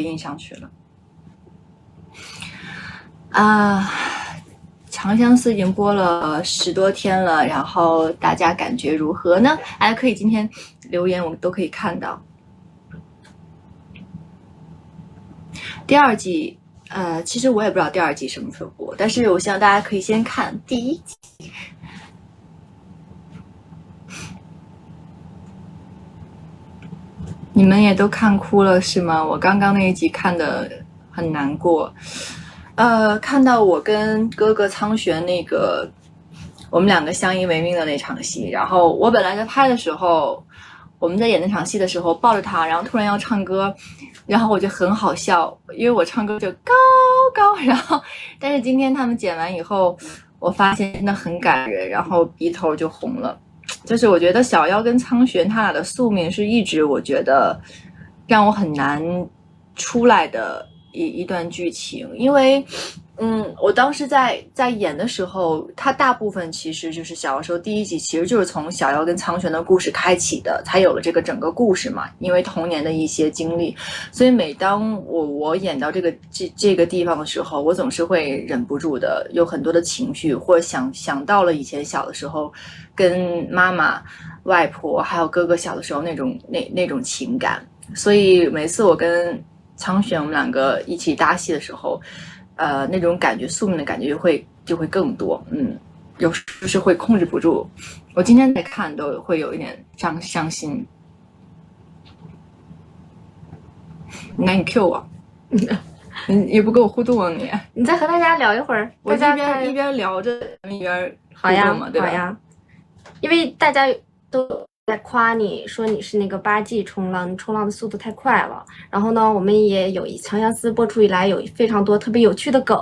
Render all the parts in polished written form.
印上去了。啊，长相思已经播了10多天了，然后大家感觉如何呢？大家可以今天留言，我们都可以看到。第二季，其实我也不知道第二季什么时候播，但是我希望大家可以先看第1季。你们也都看哭了是吗？我刚刚那一集看的很难过，看到我跟哥哥苍玄那个我们2个相依为命的那场戏，然后我本来在拍的时候，我们在演那场戏的时候抱着他，然后突然要唱歌，然后我就很好笑，因为我唱歌就高高，然后但是今天他们剪完以后，我发现真的很感人，然后鼻头就红了。就是我觉得小妖跟苍玄他俩的宿命是一直我觉得让我很难出来的一段剧情，因为我当时在演的时候，它大部分其实就是小妖说第1集其实就是从小妖跟苍玄的故事开启的，才有了这个整个故事嘛，因为童年的一些经历，所以每当我演到这个地方的时候，我总是会忍不住的有很多的情绪，或者想到了以前小的时候跟妈妈、外婆还有哥哥小的时候那种情感，所以每次我跟苍玄我们2个一起搭戏的时候，那种感觉宿命的感觉就会更多，有时是会控制不住。我今天在看都会有一点伤心。那你 Q 我，你也不跟我互动啊你？你再和大家聊一会儿，我一边聊着一边互动嘛，对吧？好呀，因为大家都在夸你说你是那个8季冲浪，你冲浪的速度太快了。然后呢，我们也有长相思播出以来有非常多特别有趣的梗，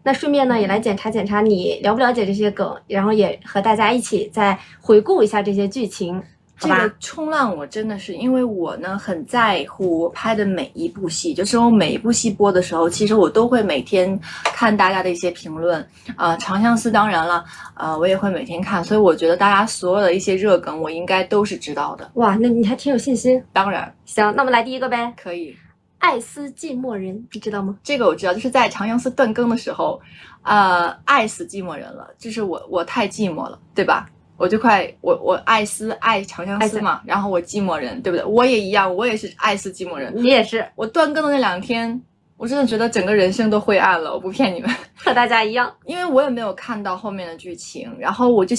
那顺便呢也来检查检查你了不了解这些梗，然后也和大家一起再回顾一下这些剧情。这个冲浪我真的是，因为我呢很在乎我拍的每一部戏，就是我每一部戏播的时候，其实我都会每天看大家的一些评论，长相思当然了，我也会每天看，所以我觉得大家所有的一些热梗我应该都是知道的。哇，那你还挺有信心。当然。行，那我们来第一个呗。可以。爱斯寂寞人，你知道吗？这个我知道，就是在长相思断更的时候，爱死寂寞人了，就是我太寂寞了，对吧？我就我爱长相思嘛，然后我寂寞人，对不对？我也一样，我也是爱死寂寞人。你也是。我断更的那2天，我真的觉得整个人生都灰暗了，我不骗你们。和大家一样，因为我也没有看到后面的剧情，然后我就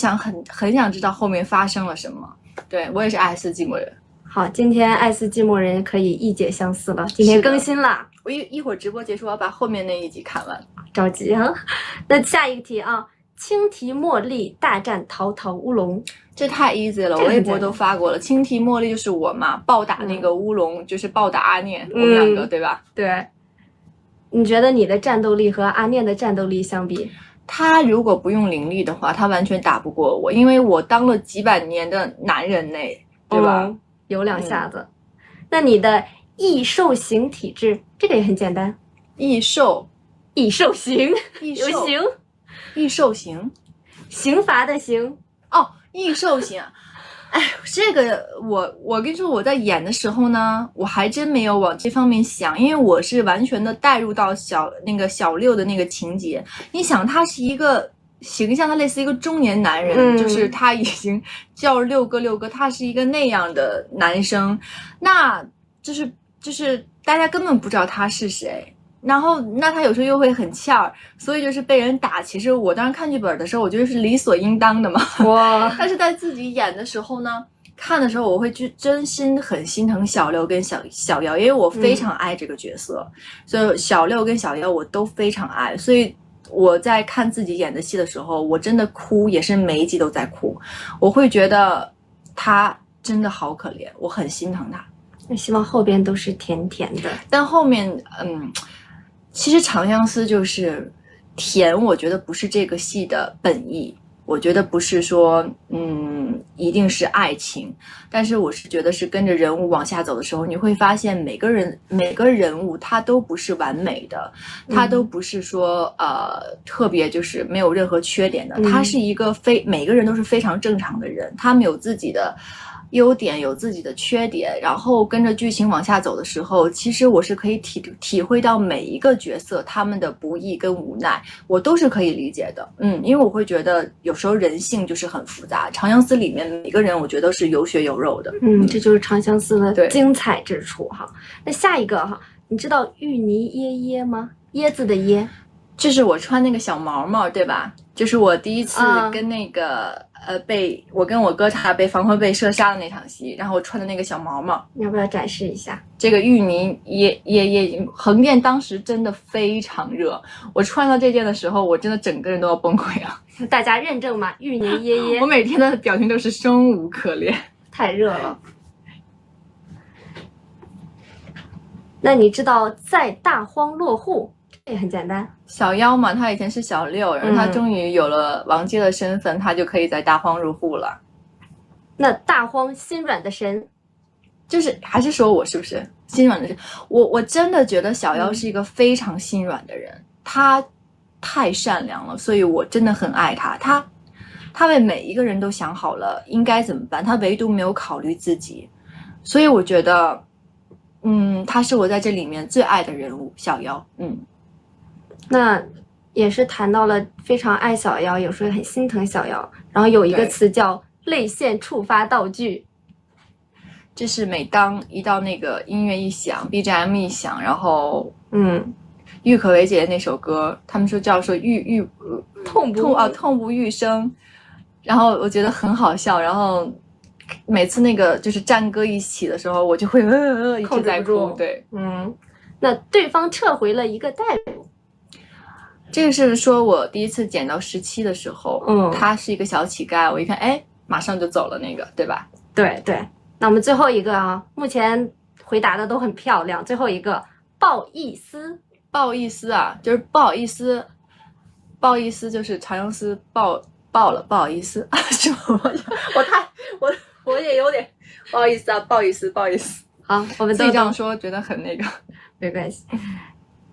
很想知道后面发生了什么。对，我也是爱死寂寞人。好，今天爱斯寂寞人可以一解相思了，今天更新了。我一会儿直播结束，我要把后面那一集看完。着急啊！那下一个题啊，青提茉莉大战淘淘乌龙，这太 easy 了，我微博都发过了。青提茉莉就是我嘛，暴打那个乌龙，就是暴打阿念，我们2个对吧？对。你觉得你的战斗力和阿念的战斗力相比？他如果不用灵力的话，他完全打不过我，因为我当了几百年的男人嘞，对吧？有2下子。那你的异兽形体质，这个也很简单。异兽形，有形，异兽形，刑罚的刑。哦，异兽形。哎，这个我跟你说，我在演的时候呢，我还真没有往这方面想，因为我是完全的带入到小六的那个情节。你想，他是一个形象，他类似一个中年男人，就是他已经叫六哥，他是一个那样的男生，那就是大家根本不知道他是谁。然后那他有时候又会很欠儿，所以就是被人打，其实我当时看剧本的时候我觉得是理所应当的嘛。哇！但是在自己演的时候呢，看的时候我会真心很心疼小六跟小妖，因为我非常爱这个角色，所以小六跟小妖我都非常爱，所以我在看自己演的戏的时候，我真的哭，也是每一集都在哭，我会觉得他真的好可怜，我很心疼他。那希望后边都是甜甜的，但后面其实长相思就是甜，我觉得不是这个戏的本意，我觉得不是说一定是爱情，但是我是觉得是跟着人物往下走的时候，你会发现每个人物他都不是完美的，他都不是说特别就是没有任何缺点的，他是一个每个人都是非常正常的人，他们有自己的优点，有自己的缺点，然后跟着剧情往下走的时候，其实我是可以体会到每一个角色他们的不易跟无奈，我都是可以理解的。因为我会觉得有时候人性就是很复杂，长相思里面每个人我觉得是有血有肉的。这就是长相思的精彩之处哈。那下一个哈，你知道芋泥耶耶吗？椰子的椰，就是我穿那个小毛毛，对吧？就是我第一次跟那个、我跟我哥他被防空被射杀的那场戏，然后我穿的那个小毛毛，你要不要展示一下？这个芋泥耶，横店当时真的非常热，我穿到这件的时候，我真的整个人都要崩溃了。大家认证吗？芋泥耶耶，我每天的表情都是生无可恋，太热了。那你知道在大荒落户？这也很简单，小妖嘛，他以前是小六，然后他终于有了王姬的身份，他就可以在大荒入户了。那大荒心软的神，就是还是说我是不是心软的神？我真的觉得小妖是一个非常心软的人，他太善良了，所以我真的很爱他。他为每一个人都想好了应该怎么办，他唯独没有考虑自己，所以我觉得，他是我在这里面最爱的人物，小妖。那也是谈到了非常爱小妖，有时候很心疼小妖。然后有一个词叫泪腺触发道具，就是每当一到那个音乐一响 ，BGM 一响，然后郁可唯姐的那首歌，他们说叫痛不欲生，然后我觉得很好笑，然后每次那个就是战歌一起的时候，我就会一直在哭。对，那对方撤回了一个带入。这个是说我第一次捡到17的时候，他是一个小乞丐，我一看，马上就走了那个，对吧？对。那我们最后一个啊，目前回答的都很漂亮。最后一个，抱意思啊，就是不好意思，就是长相思爆了，不好意思，是吗？我也有点不好意思啊，不好意思。好，我们自己这样说，觉得很那个，没关系。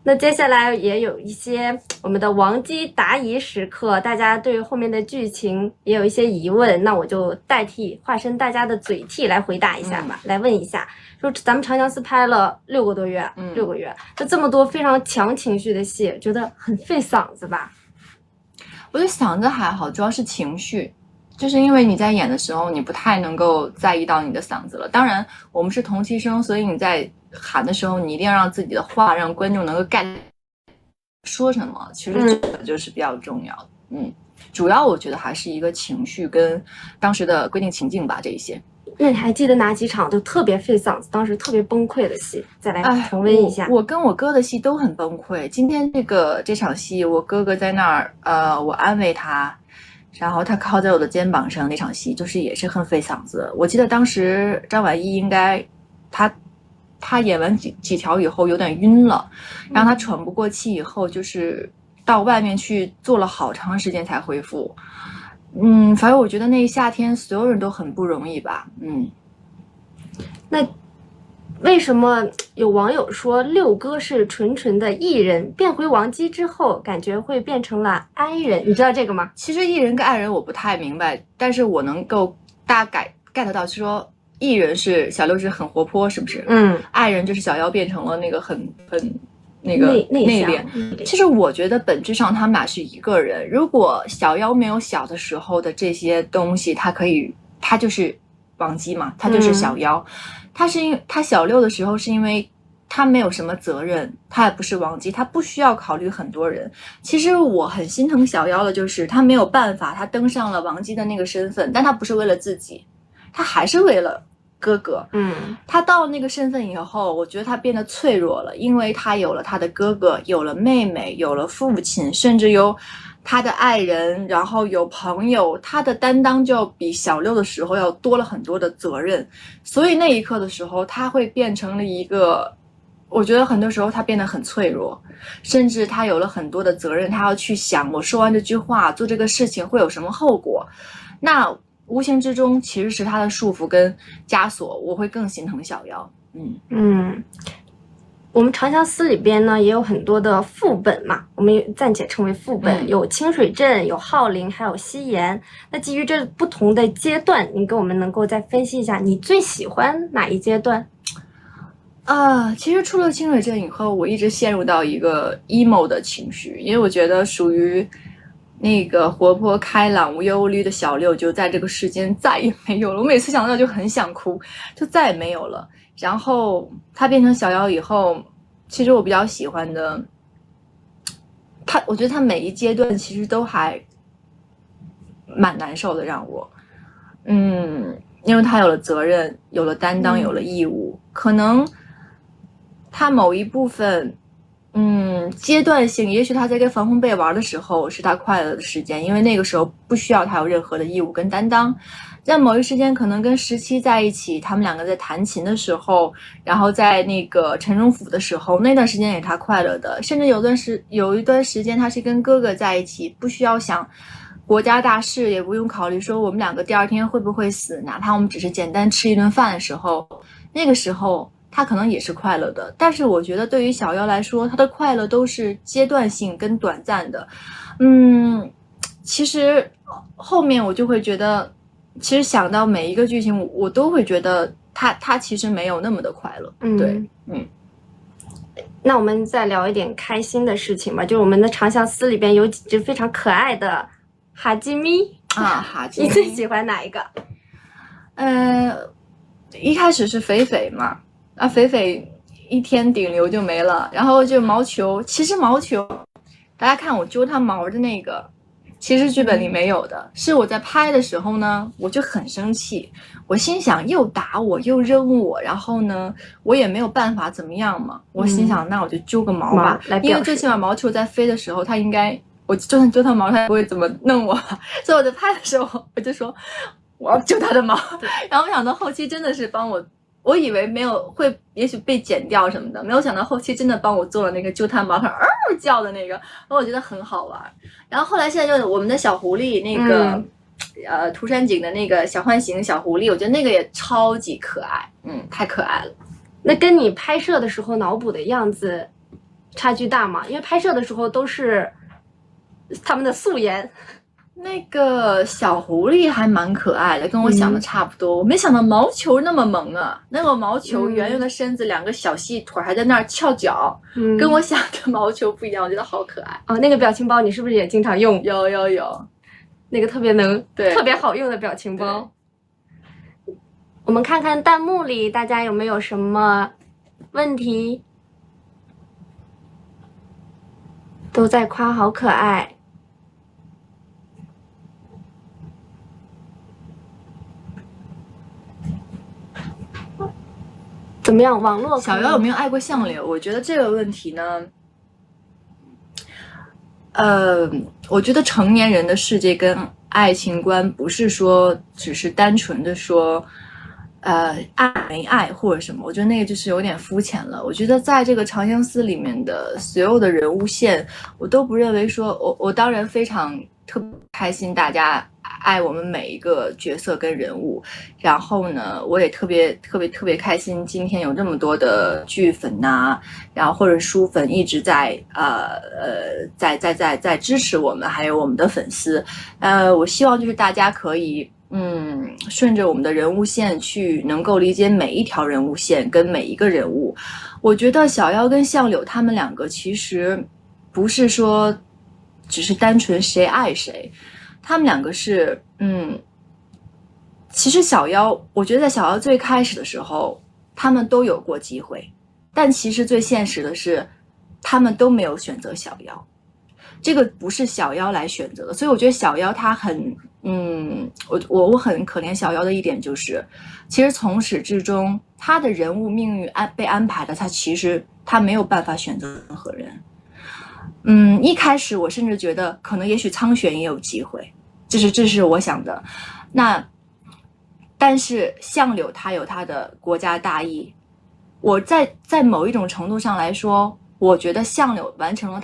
那接下来也有一些我们的王姬答疑时刻，大家对后面的剧情也有一些疑问，那我就代替化身大家的嘴替来回答一下吧，来问一下，说咱们长相思拍了6个多月，6个月，那这么多非常强情绪的戏，觉得很费嗓子吧？我觉得嗓子还好，主要是情绪。就是因为你在演的时候，你不太能够在意到你的嗓子了。当然，我们是同期声，所以你在喊的时候，你一定要让自己的话让观众能够 get 说什么。其实这个就是比较重要的。主要我觉得还是一个情绪跟当时的规定情境吧，这一些。那你还记得哪几场就特别费嗓子，当时特别崩溃的戏？再来重温一下。我跟我哥的戏都很崩溃。今天这场戏，我哥哥在那儿，我安慰他。然后他靠在我的肩膀上，那场戏就是也是很费嗓子。我记得当时张晚意应该他演完几条以后有点晕了，然后他喘不过气，以后就是到外面去坐了好长时间才恢复。反正我觉得那一夏天所有人都很不容易吧。那为什么有网友说六哥是纯纯的艺人，变回王姬之后感觉会变成了哀人？你知道这个吗？其实艺人跟爱人我不太明白，但是我能够大概 get 到，是说艺人是小六是很活泼，是不是？爱人就是小妖变成了那个很那个内敛。其实我觉得本质上他们俩是一个人。如果小妖没有小的时候的这些东西，他就是王姬嘛，他就是小妖。他小六的时候是因为他没有什么责任，他也不是王姬，他不需要考虑很多人。其实我很心疼小妖的，就是他没有办法，他登上了王姬的那个身份，但他不是为了自己，他还是为了哥哥。他到了那个身份以后，我觉得他变得脆弱了，因为他有了他的哥哥，有了妹妹，有了父亲，甚至有他的爱人，然后有朋友，他的担当就比小六的时候要多了很多的责任。所以那一刻的时候，他会变成了一个，我觉得很多时候他变得很脆弱，甚至他有了很多的责任，他要去想我说完这句话做这个事情会有什么后果。那无形之中其实是他的束缚跟枷锁，我会更心疼小妖。我们长相思里边呢也有很多的副本嘛，我们暂且称为副本，有清水镇，有浩陵，还有西岩。那基于这不同的阶段，你跟我们能够再分析一下，你最喜欢哪一阶段？其实出了清水镇以后，我一直陷入到一个 emo 的情绪，因为我觉得属于那个活泼开朗、无忧无虑的小六就在这个世间再也没有了。我每次想到就很想哭，就再也没有了。然后他变成小妖以后，其实我比较喜欢的，我觉得他每一阶段其实都还蛮难受的，让我，因为他有了责任，有了担当，有了义务，可能他某一部分。阶段性，也许他在跟防风贝玩的时候是他快乐的时间，因为那个时候不需要他有任何的义务跟担当。在某一时间，可能跟17在一起，他们两个在弹琴的时候，然后在那个陈荣府的时候，那段时间也是他快乐的。甚至有一段时间，他是跟哥哥在一起，不需要想国家大事，也不用考虑说我们两个第二天会不会死，哪怕我们只是简单吃一顿饭的时候，那个时候。他可能也是快乐的，但是我觉得对于小妖来说，他的快乐都是阶段性跟短暂的。其实后面我就会觉得，其实想到每一个剧情，我都会觉得他其实没有那么的快乐。对，那我们再聊一点开心的事情吧，就是我们的长相思里边有几只非常可爱的哈基米哈基米，你最喜欢哪一个？一开始是肥肥嘛。肥肥一天顶流就没了，然后就毛球。其实毛球，大家看我揪它毛的那个，其实剧本里没有的，是我在拍的时候呢，我就很生气，我心想又打我又扔我，然后呢，我也没有办法怎么样嘛，我心想那我就揪个毛吧，因为最起码毛球在飞的时候，它应该我就算揪它毛，它也不会怎么弄我，所以我在拍的时候我就说我要揪它的毛，然后没想到后期真的是帮我以为没有会，也许被剪掉什么的，没有想到后期真的帮我做了那个揪它毛，它叫的那个，我觉得很好玩。然后后来现在就是我们的小狐狸那个，涂山璟的那个小浣熊小狐狸，我觉得那个也超级可爱，太可爱了。那跟你拍摄的时候脑补的样子差距大吗？因为拍摄的时候都是他们的素颜。那个小狐狸还蛮可爱的，跟我想的差不多。我没想到毛球那么萌啊！那个毛球圆圆的身子，两个小细腿还在那儿翘脚，跟我想的毛球不一样，我觉得好可爱。哦，那个表情包你是不是也经常用？有，那个特别特别好用的表情包。我们看看弹幕里大家有没有什么问题？都在夸好可爱。怎么样？网络小妖有没有爱过相柳？我觉得这个问题呢，我觉得成年人的世界跟爱情观不是说只是单纯的说，爱没爱或者什么，我觉得那个就是有点肤浅了。我觉得在这个长相思里面的所有的人物线，我都不认为说，我当然非常特别开心，大家爱我们每一个角色跟人物，然后呢，我也特别开心，今天有这么多的剧粉呐，然后或者书粉一直在在支持我们，还有我们的粉丝，我希望就是大家可以顺着我们的人物线去能够理解每一条人物线跟每一个人物。我觉得小妖跟相柳他们两个其实不是说只是单纯谁爱谁。他们两个是，其实小妖，我觉得在小妖最开始的时候，他们都有过机会，但其实最现实的是，他们都没有选择小妖，这个不是小妖来选择的，所以我觉得小妖他很，我很可怜小妖的一点就是，其实从始至终，他的人物命运被安排的，其实他没有办法选择任何人。一开始我甚至觉得可能也许苍玄也有机会，这是我想的。但是相柳他有他的国家大义，我在某一种程度上来说，我觉得相柳完成了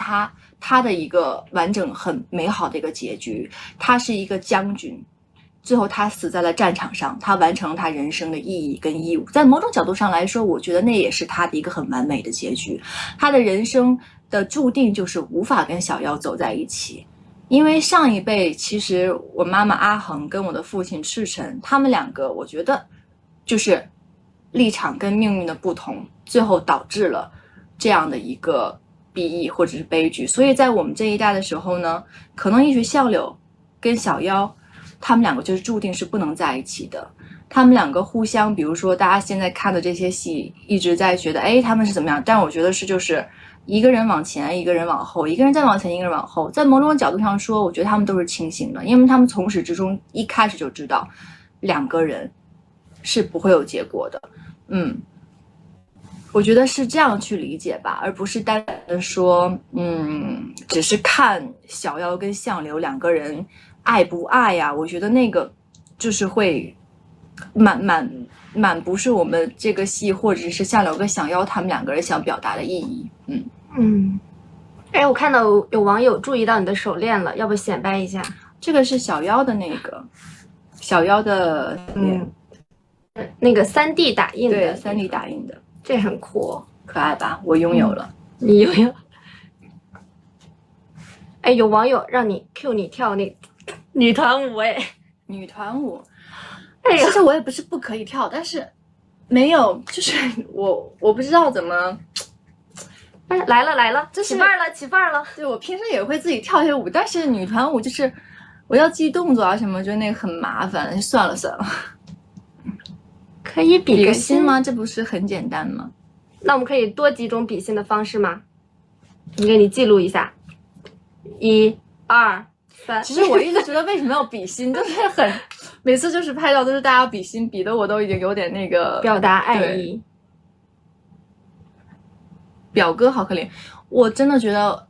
他的一个完整很美好的一个结局。他是一个将军，最后他死在了战场上，他完成了他人生的意义跟义务。在某种角度上来说，我觉得那也是他的一个很完美的结局。他的人生的注定就是无法跟小妖走在一起。因为上一辈，其实我妈妈阿恒跟我的父亲赤诚，他们两个我觉得就是立场跟命运的不同，最后导致了这样的一个弊役或者是悲剧。所以在我们这一代的时候呢，可能也许相柳跟小妖他们两个就是注定是不能在一起的。他们两个互相，比如说大家现在看的这些戏一直在觉得他们是怎么样，但我觉得是就是一个人往前，一个人往后，一个人再往前，一个人往后。在某种角度上说，我觉得他们都是清醒的，因为他们从始至终一开始就知道两个人是不会有结果的。我觉得是这样去理解吧，而不是单纯的说只是看小妖跟相柳两个人爱不爱呀。我觉得那个就是会满不是我们这个戏或者是相柳跟小妖他们两个人想表达的意义。我看到有网友注意到你的手链了，要不显摆一下？这个是小妖的小妖的那个3D 打印的，对，3D 打印的，这很酷，可爱吧？我拥有了。你拥有？有网友让你 Q 你跳那女团舞女团舞。其实我也不是不可以跳，但是没有，就是我不知道怎么。来了，起范儿了。对，我平时也会自己跳些舞，但是女团舞就是我要记动作啊什么，觉得那个很麻烦，算了。可以比个心吗？这不是很简单吗？那我们可以多几种比心的方式吗？给你记录一下，1、2、3。其实我一直觉得为什么要比心，就是每次就是拍照都是大家比心，比的我都已经有点那个表达爱意。表哥好可怜，我真的觉得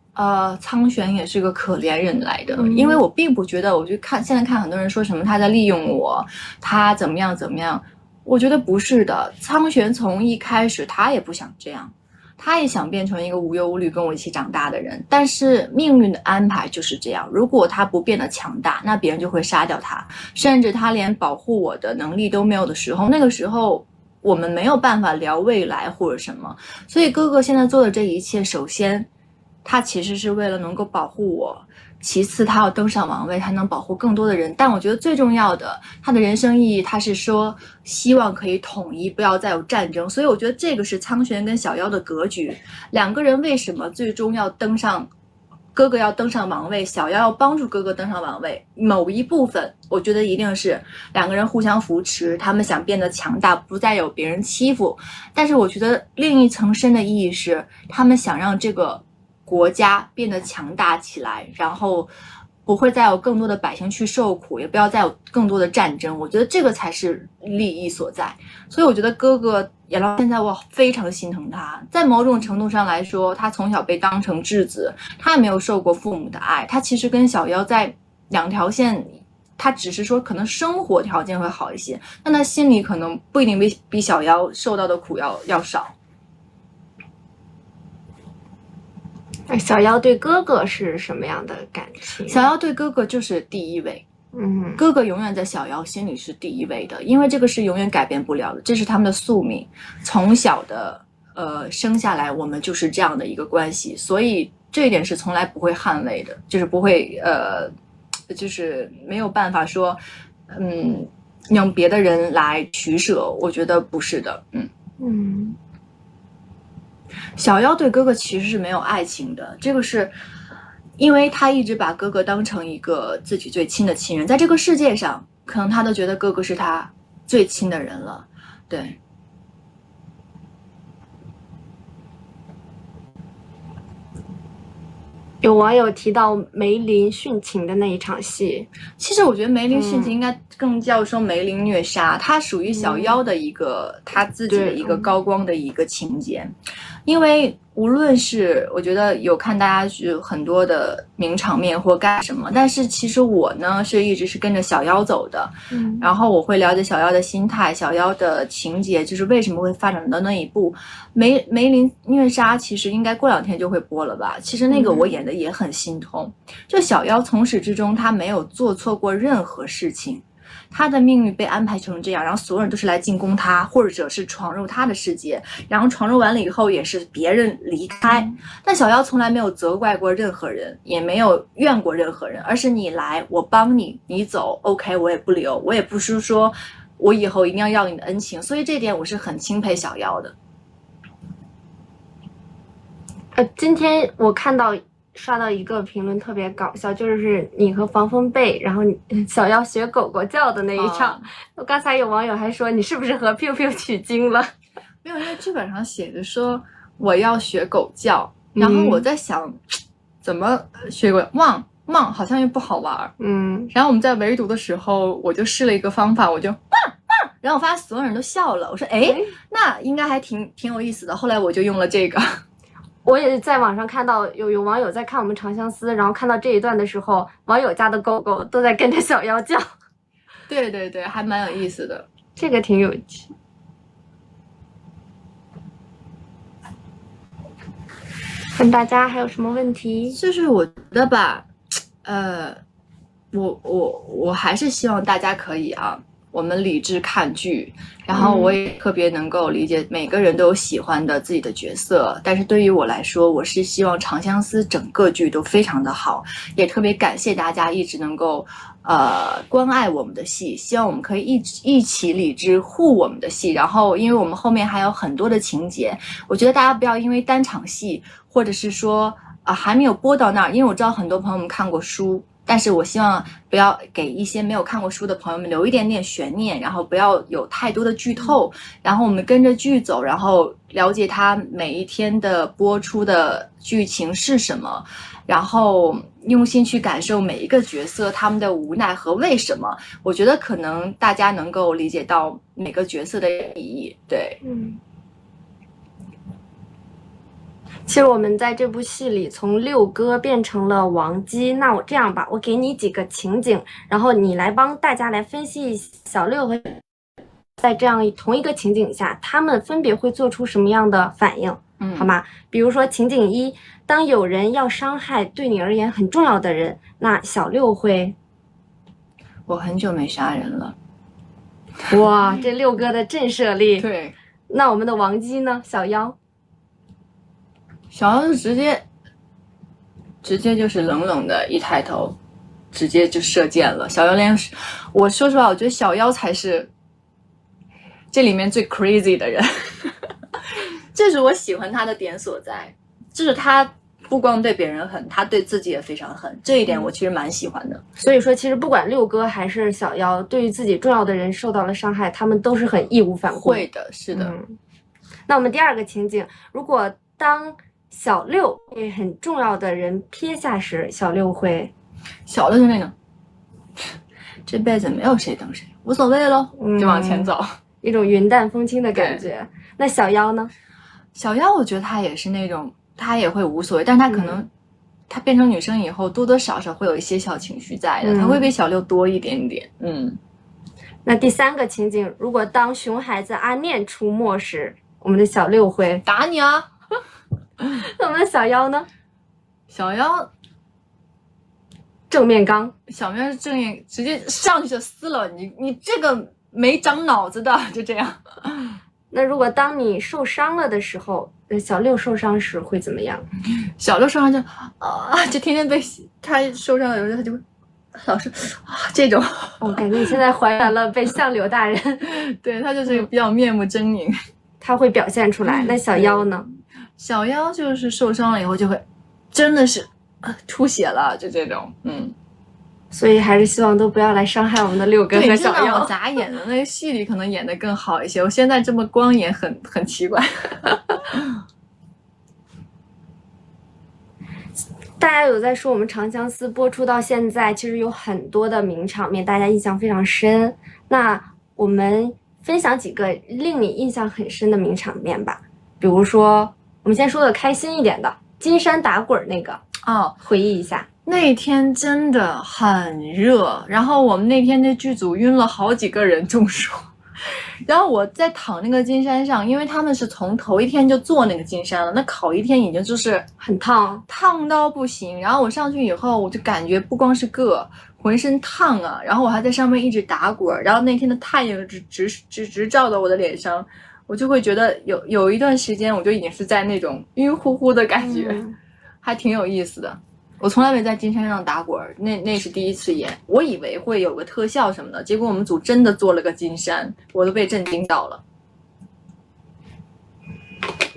苍玄也是个可怜人来的，因为我并不觉得，我就现在看很多人说什么他在利用我，他怎么样，我觉得不是的。苍玄从一开始他也不想这样，他也想变成一个无忧无虑跟我一起长大的人，但是命运的安排就是这样，如果他不变得强大，那别人就会杀掉他，甚至他连保护我的能力都没有的时候，那个时候我们没有办法聊未来或者什么。所以哥哥现在做的这一切，首先他其实是为了能够保护我，其次他要登上王位，他能保护更多的人，但我觉得最重要的，他的人生意义，他是说希望可以统一，不要再有战争。所以我觉得这个是苍玄跟小妖的格局，两个人为什么最终要登上，哥哥要登上王位，小妖要帮助哥哥登上王位，某一部分我觉得一定是两个人互相扶持，他们想变得强大，不再有别人欺负。但是我觉得另一层深的意义是，他们想让这个国家变得强大起来，然后不会再有更多的百姓去受苦，也不要再有更多的战争。我觉得这个才是利益所在。所以我觉得哥哥野狼现在我非常心疼他，在某种程度上来说，他从小被当成质子，他也没有受过父母的爱，他其实跟小妖在两条线，他只是说可能生活条件会好一些，但他心里可能不一定比小妖受到的苦要少。小妖对哥哥是什么样的感情？小妖对哥哥就是第一位，哥哥永远在小妖心里是第一位的，因为这个是永远改变不了的，这是他们的宿命，从小的生下来我们就是这样的一个关系，所以这一点是从来不会捍卫的，就是不会就是没有办法说用别的人来取舍，我觉得不是的。小妖对哥哥其实是没有爱情的，这个是因为他一直把哥哥当成一个自己最亲的亲人，在这个世界上可能他都觉得哥哥是他最亲的人了。对，有网友提到梅林殉情的那一场戏，其实我觉得梅林殉情应该更叫说梅林虐杀，它属于小妖的一个他自己的一个高光的一个情节。因为无论是我觉得有看大家是很多的名场面或干什么，但是其实我呢是一直是跟着小妖走的，然后我会了解小妖的心态，小妖的情节，就是为什么会发展到那一步。梅林虐杀其实应该过2天就会播了吧，其实那个我演的也很心痛，就小妖从始至终他没有做错过任何事情，他的命运被安排成这样，然后所有人都是来进攻他，或者是闯入他的世界，然后闯入完了以后也是别人离开。但小妖从来没有责怪过任何人，也没有怨过任何人，而是你来我帮你，你走 OK 我也不留，我也不是说我以后一定要要你的恩情，所以这点我是很钦佩小妖的。今天我刷到一个评论特别搞笑，就是你和防风被，然后小妖学狗狗叫的那一场。我刚才有网友还说你是不是和 Piu Piu 取经了？没有，因为剧本上写着说我要学狗叫，然后我在想，怎么学狗汪好像又不好玩。然后我们在围读的时候，我就试了一个方法，我就然后我发现所有人都笑了，我说那应该还挺有意思的。后来我就用了这个。我也在网上看到有网友在看我们长相思，然后看到这一段的时候，网友家的狗狗都在跟着小妖叫。对对对，还蛮有意思的，这个挺有趣。问大家还有什么问题？就是我觉得吧，我还是希望大家可以我们理智看剧，然后我也特别能够理解每个人都有喜欢的自己的角色，但是对于我来说，我是希望《长相思》整个剧都非常的好，也特别感谢大家一直能够关爱我们的戏，希望我们可以一起理智护我们的戏，然后因为我们后面还有很多的情节，我觉得大家不要因为单场戏或者是说还没有播到那儿，因为我知道很多朋友们看过书。但是我希望不要给一些没有看过书的朋友们留一点点悬念，然后不要有太多的剧透，然后我们跟着剧走，然后了解它每一天的播出的剧情是什么，然后用心去感受每一个角色他们的无奈和为什么。我觉得可能大家能够理解到每个角色的意义。对，其实我们在这部戏里从六哥变成了王姬，那我这样吧，我给你几个情景，然后你来帮大家来分析小六和在这样同一个情景下，他们分别会做出什么样的反应，好吗？比如说情景一，当有人要伤害对你而言很重要的人，那小六会，我很久没杀人了。哇，这六哥的震慑力。对，那我们的王姬呢？小妖。小妖是直接就是冷冷的一抬头，直接就射箭了。小妖连，我说实话，我觉得小妖才是这里面最 crazy 的人，这是我喜欢他的点所在，就是他不光对别人狠，他对自己也非常狠，这一点我其实蛮喜欢的。所以说，其实不管六哥还是小妖，对于自己重要的人受到了伤害，他们都是很义无反顾。会的，是的。那我们第二个情景，如果当小六被很重要的人撇下时，小六会，小六就那种，这辈子没有谁等谁，无所谓咯，就往前走，一种云淡风轻的感觉。那小妖呢？小妖我觉得他也是那种，他也会无所谓，但他可能他变成女生以后，多多少少会有一些小情绪在的，他会比小六多一点点。那第三个情景，如果当熊孩子阿念出没时，我们的小六会打你啊。那我们的小妖呢？小妖正面刚，小妖是正面，直接上去就撕了你这个没长脑子的，就这样。那如果当你受伤了的时候，小六受伤时会怎么样？小六受伤就就天天被他受伤的时候，他就会老是这种。我感觉你现在还原了被相柳大人。对，他就是比较面目狰狞，他会表现出来。那小妖呢？小妖就是受伤了以后就会真的是出血了，就这种。所以还是希望都不要来伤害我们的六哥和小妖。我咋演的？那个戏里可能演得更好一些，我现在这么光演很奇怪。大家有在说我们《长相思》播出到现在，其实有很多的名场面，大家印象非常深。那我们分享几个令你印象很深的名场面吧。比如说，我们先说的开心一点的，金山打滚那个。回忆一下。那天真的很热，然后我们那天的剧组晕了好几个人中暑，然后我在躺那个金山上，因为他们是从头一天就做那个金山了，那烤一天已经就是很烫到不行，然后我上去以后，我就感觉不光是硌，浑身烫啊，然后我还在上面一直打滚，然后那天的太阳直照到我的脸上，我就会觉得有一段时间我就已经是在那种晕乎乎的感觉，还挺有意思的。我从来没在金山上打滚，那是第一次演，我以为会有个特效什么的，结果我们组真的做了个金山，我都被震惊到了。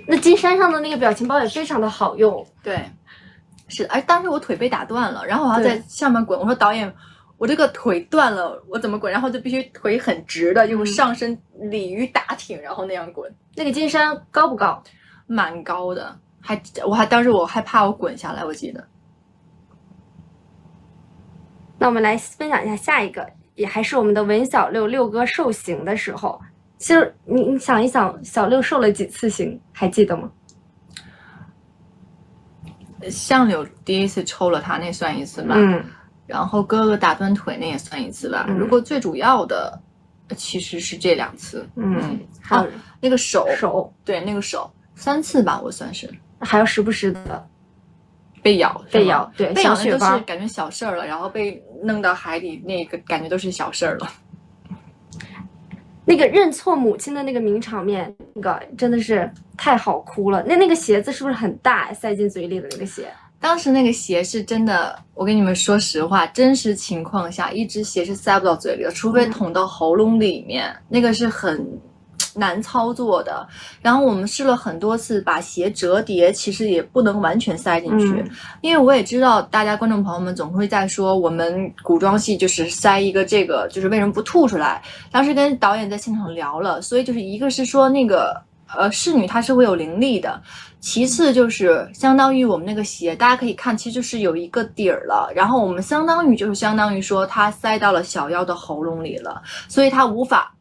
那金山上的那个表情包也非常的好用，对，是，而当时我腿被打断了，然后我要在上面滚，我说导演，我这个腿断了，我怎么滚？然后就必须腿很直的，就是上身鲤鱼打挺，然后那样滚。那个金山高不高？蛮高的，当时我害怕我滚下来，我记得。那我们来分享一下下一个，也还是我们的文小六哥受刑的时候。其实你想一想，小六受了几次刑，还记得吗？相柳第一次抽了他，那算一次吧。然后哥哥打断腿那也算一次吧。如果最主要的其实是这2次。还有那个手，对，那个手3次吧，我算是。还有时不时的被咬，对，被咬那都是感觉小事儿了，然后被弄到海里那个感觉都是小事儿了。那个认错母亲的那个名场面，那个真的是太好哭了。那个鞋子是不是很大，塞进嘴里的那个鞋？当时那个鞋是真的，我跟你们说实话，真实情况下，一只鞋是塞不到嘴里的，除非捅到喉咙里面，那个是很难操作的。然后我们试了很多次把鞋折叠，其实也不能完全塞进去，因为我也知道大家观众朋友们总会在说我们古装戏就是塞一个这个，就是为什么不吐出来。当时跟导演在现场聊了，所以就是一个是说那个侍女她是会有灵力的，其次就是相当于我们那个鞋，大家可以看，其实就是有一个底儿了，然后我们相当于说它塞到了小妖的喉咙里了，所以它无法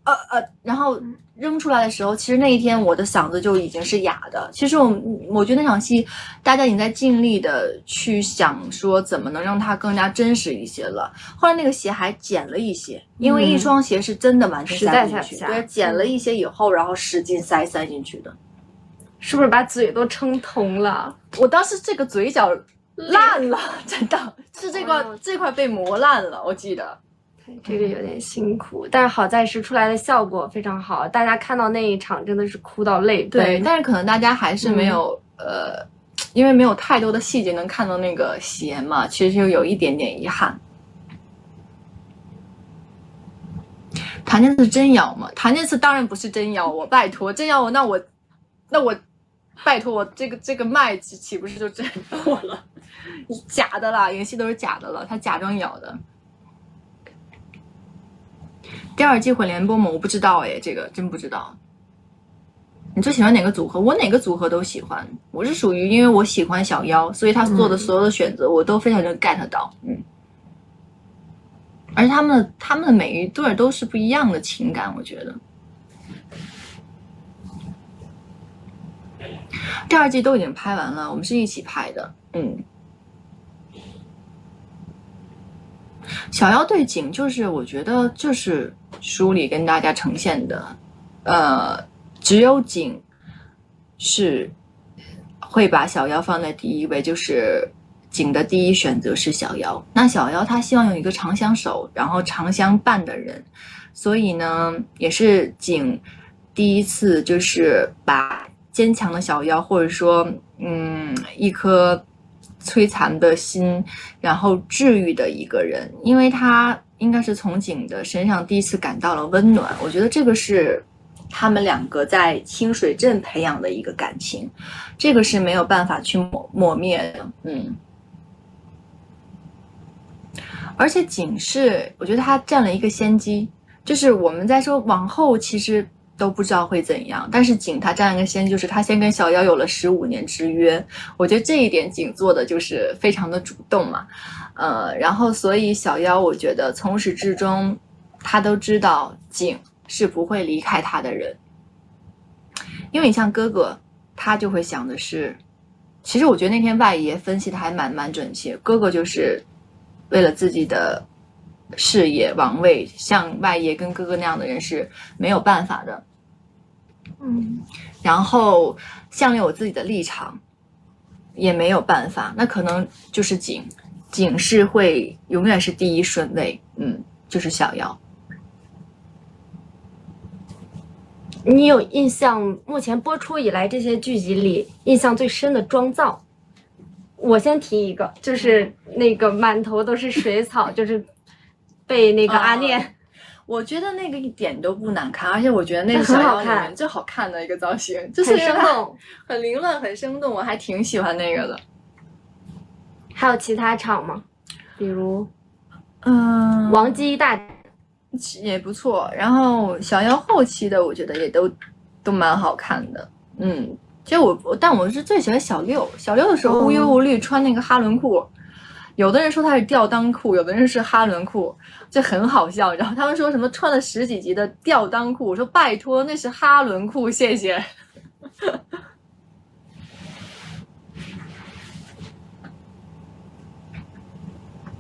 然后扔出来的时候，其实那一天我的嗓子就已经是哑的。其实我觉得那场戏大家已经在尽力的去想说怎么能让它更加真实一些了。后来那个鞋还减了一些，因为一双鞋是真的完全塞不进去，对，减了一些以后，然后使劲塞进去的。是不是把嘴都撑通了？我当时这个嘴角烂了，真的是这块被磨烂了，我记得。这个有点辛苦，但是好在是出来的效果非常好，大家看到那一场真的是哭到泪奔。对，但是可能大家还是没有因为没有太多的细节能看到那个鞋嘛，其实就有一点点遗憾。谭健次真咬吗？谭健次当然不是真咬我，拜托，真咬我，那我拜托我这个脉岂不是就真破了？假的啦，演戏都是假的了，他假装咬的。第2季会联播吗？我不知道哎，这个真不知道。你最喜欢哪个组合？我哪个组合都喜欢。我是属于因为我喜欢小妖，所以他做的所有的选择我都非常能 get 到。而且他们的每一对都是不一样的情感，我觉得。第2季都已经拍完了，我们是一起拍的。小妖对景就是我觉得就是书里跟大家呈现的，只有景是会把小妖放在第一位，就是景的第一选择是小妖。那小妖他希望有一个长相守，然后长相伴的人，所以呢，也是景第一次就是把坚强的小妖，或者说一颗摧残的心，然后治愈的一个人，因为他应该是从景的身上第一次感到了温暖。我觉得这个是他们2个在清水镇培养的一个感情，这个是没有办法去抹灭的。而且景是我觉得他占了一个先机，就是我们在说往后其实都不知道会怎样，但是景他占了个先，就是他先跟小妖有了15年之约，我觉得这一点景做的就是非常的主动嘛，然后所以小妖我觉得从始至终他都知道景是不会离开他的人，因为你像哥哥他就会想的是，其实我觉得那天外爷分析的还蛮准确，哥哥就是为了自己的事业王位，像外爷跟哥哥那样的人是没有办法的。然后相柳有自己的立场，也没有办法，那可能就是景警示会永远是第一顺位，就是小妖。你有印象？目前播出以来这些剧集里，印象最深的妆造，我先提一个，就是那个满头都是水草，就是被那个阿念。我觉得那个一点都不难看，而且我觉得那个小妖里面最好看的一个造型，就是很生动、很凌乱、很生动，我还挺喜欢那个的。还有其他场吗？比如，王姬大也不错。然后小妖后期的，我觉得也都蛮好看的。其实但我是最喜欢小六。小六的时候无忧无虑，穿那个哈伦裤。有的人说他是吊裆裤，有的人是哈伦裤，就很好笑。然后他们说什么穿了10几集的吊裆裤，我说拜托，那是哈伦裤，谢谢。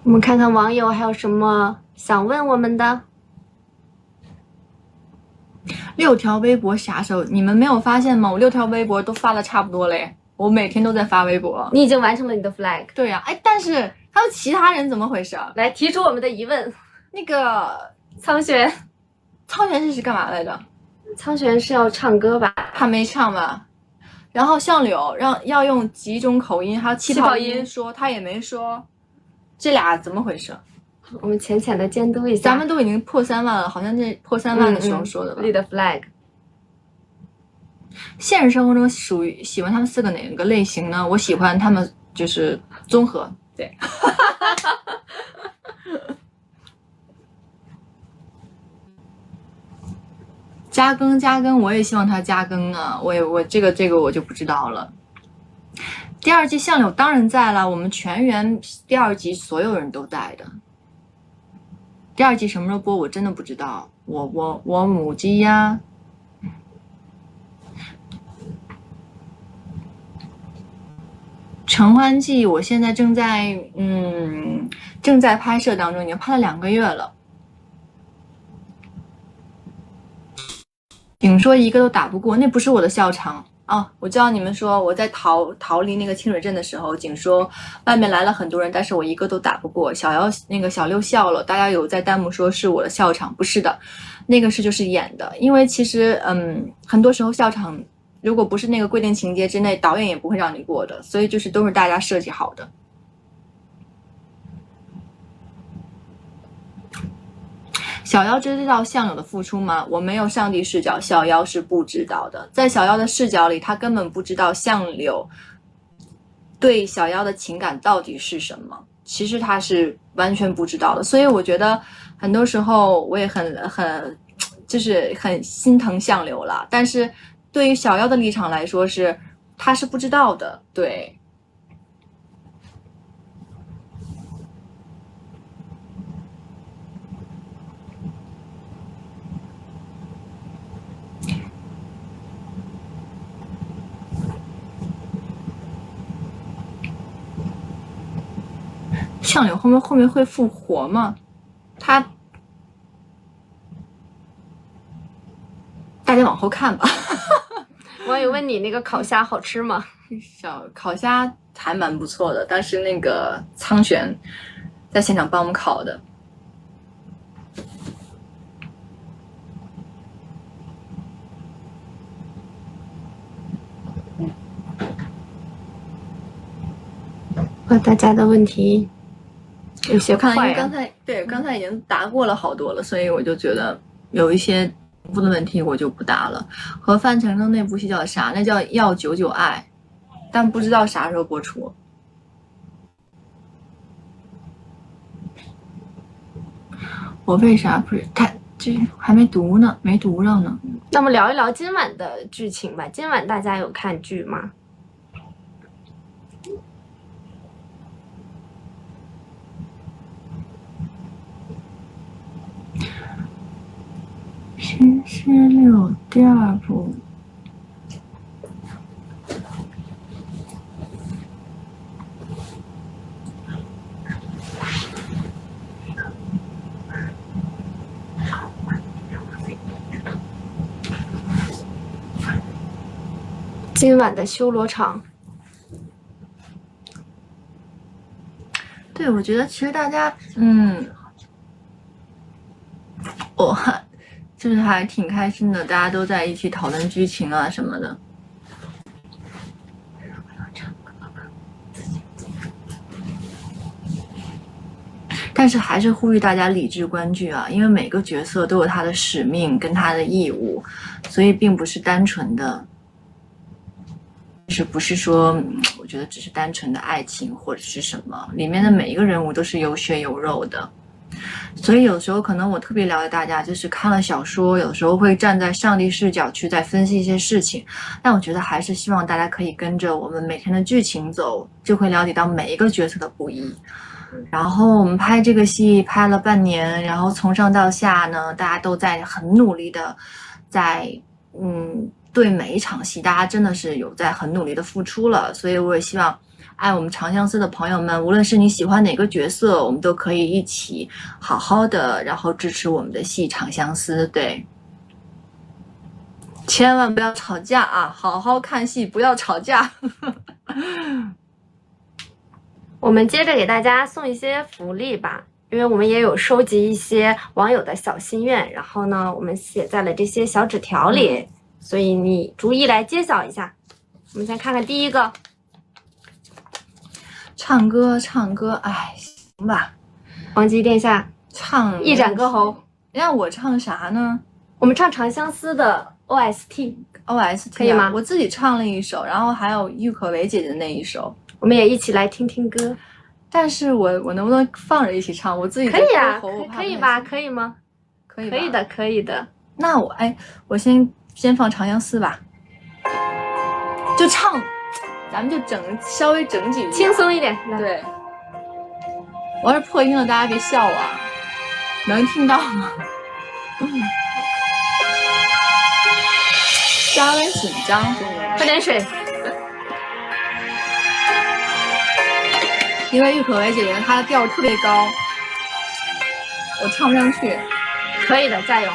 我们看看网友还有什么想问我们的。6条微博啥时候？你们没有发现吗？我6条微博都发的差不多嘞，我每天都在发微博。你已经完成了你的 flag。对呀，但是还有其他人怎么回事？来提出我们的疑问。那个苍玄是干嘛来着？苍玄是要唱歌吧？他没唱吧？然后相柳要用几种口音，还有气泡音说，他也没说，这俩怎么回事？我们浅浅的监督一下。咱们都已经破3万了，好像这破3万的时候说的吧？立的 flag。现实生活中属于喜欢他们4个哪个类型呢？我喜欢他们就是综合，对。加更，我也希望他加更啊！我这个我就不知道了。第2季相柳当然在了，我们全员第2季所有人都在的。第2季什么时候播？我真的不知道。我母鸡呀。承欢记我现在正在拍摄当中，已经拍了2个月了。顶说一个都打不过，那不是我的笑场啊！我知道你们说我在逃离那个清水镇的时候，景说外面来了很多人，但是我一个都打不过。小六笑了，大家有在弹幕说是我的笑场，不是的，那个就是演的。因为其实很多时候笑场如果不是那个规定情节之内，导演也不会让你过的，所以就是都是大家设计好的。小妖知道相柳的付出吗？我没有上帝视角，小妖是不知道的。在小妖的视角里，他根本不知道相柳对小妖的情感到底是什么。其实他是完全不知道的，所以我觉得很多时候我也就是很心疼相柳了。但是对于小妖的立场来说他是不知道的，对。相柳后面会复活吗？大家往后看吧。网友问你那个烤虾好吃吗？烤虾还蛮不错的，但是那个苍玄在现场帮我们烤的。大家的问题有些快、啊。因为刚才已经答过了好多了，所以我就觉得有一些重复的问题我就不答了。和范丞丞那部戏叫啥？那叫《要久久爱》，但不知道啥时候播出。我为啥不是这还没读呢？没读上呢。那么聊一聊今晚的剧情吧。今晚大家有看剧吗？新16第2部。今晚的修罗场。对，我觉得其实大家，我就是还挺开心的，大家都在一起讨论剧情啊什么的。但是还是呼吁大家理智观剧啊，因为每个角色都有他的使命跟他的义务，所以并不是单纯的，不是说我觉得只是单纯的爱情或者是什么，里面的每一个人物都是有血有肉的。所以有时候可能我特别了解大家，就是看了小说，有时候会站在上帝视角去再分析一些事情，但我觉得还是希望大家可以跟着我们每天的剧情走，就会了解到每一个角色的不易。然后我们拍这个戏拍了半年，然后从上到下呢，大家都在很努力的在对每一场戏，大家真的是有在很努力的付出了，所以我也希望爱我们长相思的朋友们，无论是你喜欢哪个角色，我们都可以一起好好的，然后支持我们的戏长相思。对，千万不要吵架啊，好好看戏，不要吵架。我们接着给大家送一些福利吧，因为我们也有收集一些网友的小心愿，然后呢，我们写在了这些小纸条里，所以你逐一来揭晓一下。我们先看看第一个，唱歌，哎，行吧，王姬殿下唱一展歌喉，让我唱啥呢？我们唱《长相思》的 OST， 可以吗？我自己唱了一首，然后还有郁可唯姐姐的那一首。我们也一起来听听歌，但是我能不能放着一起唱？我自己可以啊，可以吧？可以吗？可以，可以的。那我先放《长相思》吧，就唱，咱们就稍微整几句，轻松一点。对，我要是破音了，大家别笑啊，能听到吗？稍微紧张，喝点水。因为郁可唯姐姐她的调特别高，我唱不上去。可以的，加油！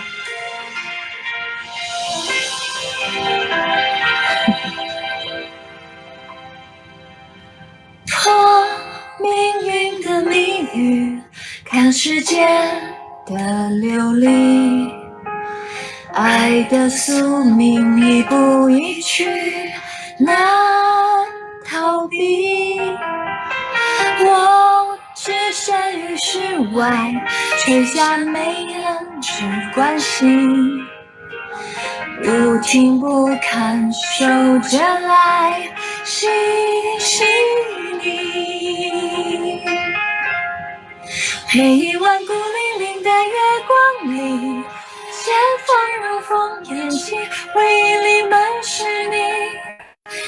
破命运的谜语，看世界的流离，爱的宿命一步一趋，难逃避。我置身于世外，垂下没人只关心，不听不看，守着来细细你。陪一晚孤零零的月光里，前方如风烟起，回忆里满是你。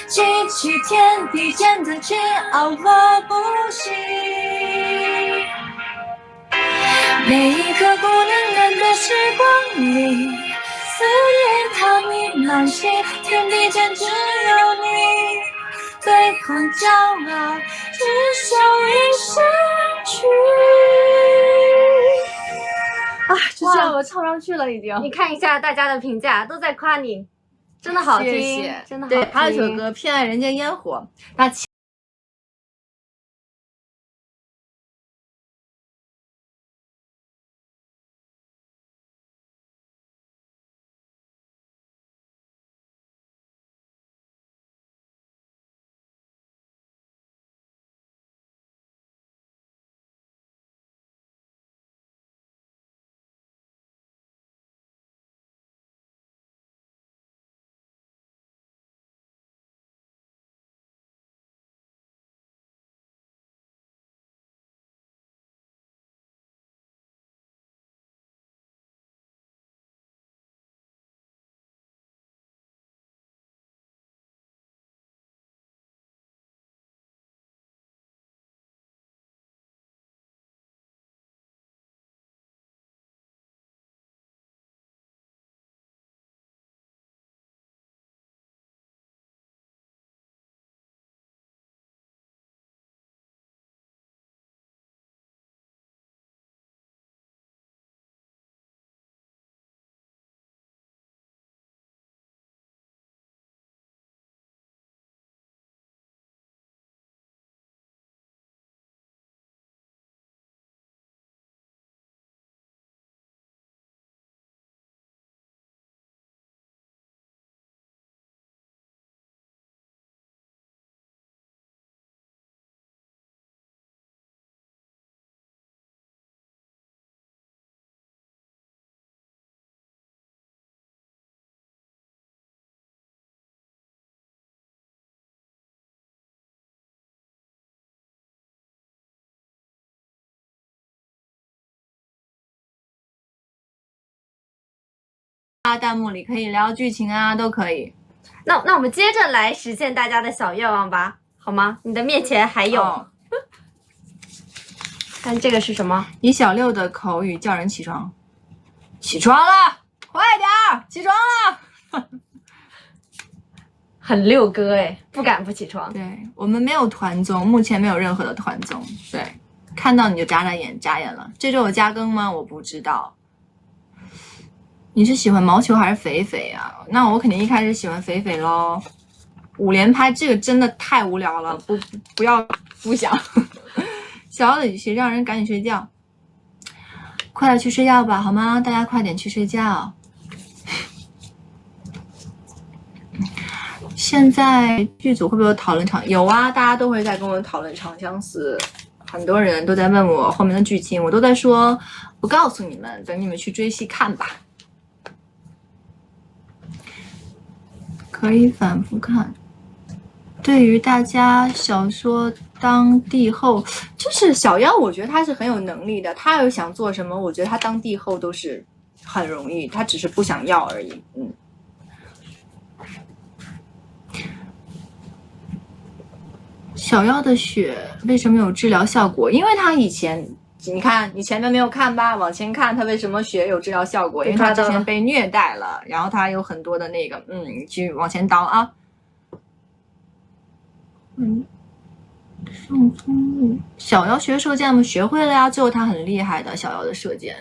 记起天地间的桀骜，我不息。每一刻孤冷冷的时光里，思念它弥漫起，天地间只有你，最后骄傲，只守一生去。就这样，我唱上去了已经。你看一下大家的评价，都在夸你，真的好听，谢谢，真的好听。对，还有一首歌《偏爱人间烟火》，那。弹幕里可以聊剧情啊，都可以。那我们接着来实现大家的小愿望吧，好吗？你的面前还有，看这个是什么？以小六的口语叫人起床，起床了，快点儿，起床了。很六哥哎，不敢不起床。对，我们没有团综，目前没有任何的团综。对，看到你就眨眼了。这周有加更吗？我不知道。你是喜欢毛球还是肥肥啊？那我肯定一开始喜欢肥肥咯。5连拍这个真的太无聊了，不要不想。小小的语气让人赶紧睡觉，快点去睡觉吧，好吗？大家快点去睡觉。现在剧组会不会有讨论场？有啊，大家都会在跟我讨论《长相思》，很多人都在问我后面的剧情，我都在说不告诉你们，等你们去追戏看吧。可以反复看。对于大家小说当帝后，就是小妖，我觉得他是很有能力的，他有想做什么，我觉得他当帝后都是很容易，他只是不想要而已。小妖的血为什么有治疗效果？因为他以前，你看你前面没有看吧，往前看他为什么血有治疗效果？因为他之前被虐待了，然后他有很多的那个，你去往前倒啊。上聪路小妖学射箭吗？学会了呀，最后他很厉害的小妖的射箭，